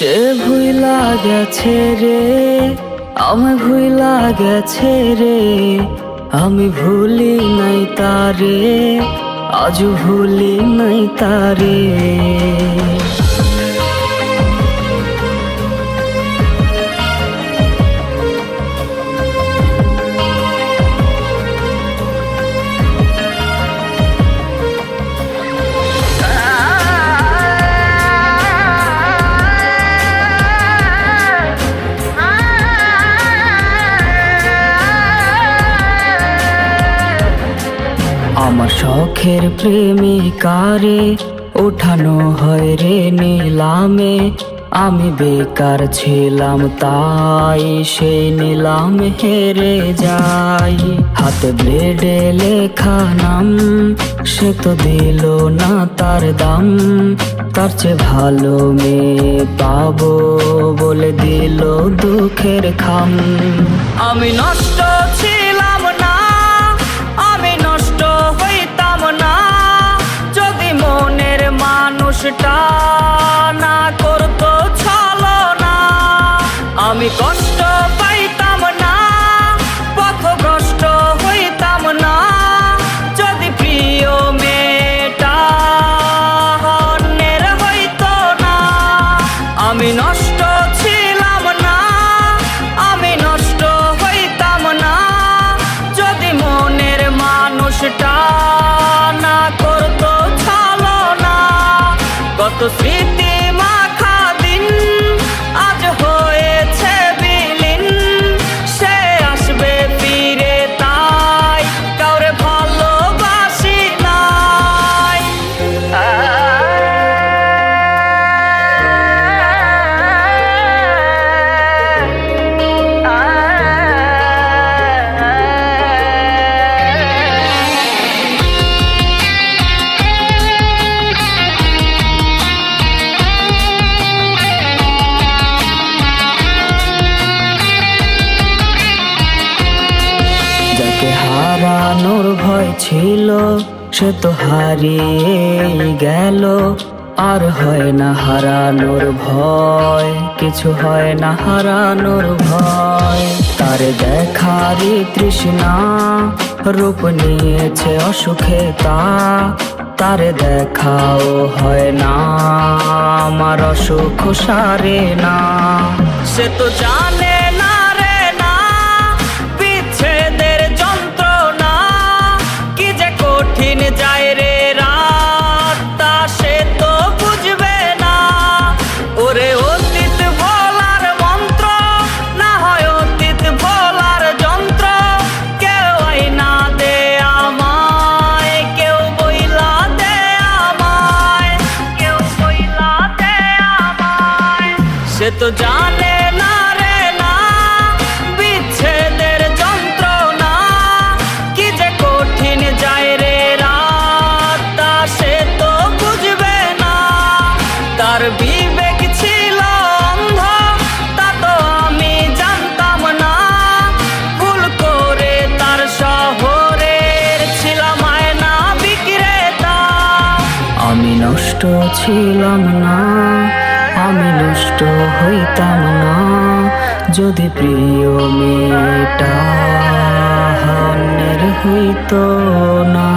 সে ভুইলা গেছে রে, আমি ভুইলা গেছে রে, আমি ভুলি নাই তারে, আজও ভুলি নাই তারে। আমার শখের প্রেমিকারে ওঠানো হয় রে নিলামে, আমি বেকার ছিলাম তাই সেই নিলাম হেরে যাই। হাতে ব্লেডে লেখা নাম, সে তো দিল না তার দাম, তার চেয়ে ভালো মেয়ে পাবো বলে দিল দুঃখের খাম। আমি নষ্ট ছিলাম না, আমি নষ্ট হইতাম না, যদি মনের মানুষটা না করতো ছলনা। আমি কষ্ট পাইতাম না, পথভ্রষ্ট হইতাম না, যদি প্রিয় মেয়েটা অন্যের হইতো না। আমি নষ্ট ছিলাম না, আমি নষ্ট হইতাম না, যদি মনের মানুষটা না করতো ছলনা। কত স্মৃতি মাখা দিন আজ হয়েছে বিলীন, সে আসবে ফিরে তাই কাউরে ভালোবাসি নাই। যাকে হারানোর ভয় ছিল সে তো হারিয়ে গেল, আর হয় না হারানোর ভয়, কিছু হয় না হারানোর ভয়। তারে দেখারই তৃষ্ণা রূপ নিয়েছে অসুখে তা, তারে দেখাও হয় না আমার অসুখ সারে না। সে তো জানে না রে না বিচ্ছেদের যন্ত্রণা, কি যে কঠিন যায় রে রাত তা সে তো বুঝবে না। ওরে অতীত ভোলার মন্ত্র না হয় অতীত ভোলার যন্ত্র, কেউ আইনা দে আমায়, কেউ বইলা দে আমায়, কেউ বইলা দে আমায়। সে তো জানে না রে না বিচ্ছেদের যন্ত্রণা, কি যে কঠিন যায় রে রাত তা সে তো বুঝবে না। তার বিবেক ছিল অন্ধ তা তো আমি জানতাম না, ভুল করে তার শহরের ছিলাম আয়না বিক্রেতা। আমি নষ্ট ছিলাম না, আমি নষ্ট হইতাম না, যদি প্রিয় মেয়েটা অন্যের হইতো না।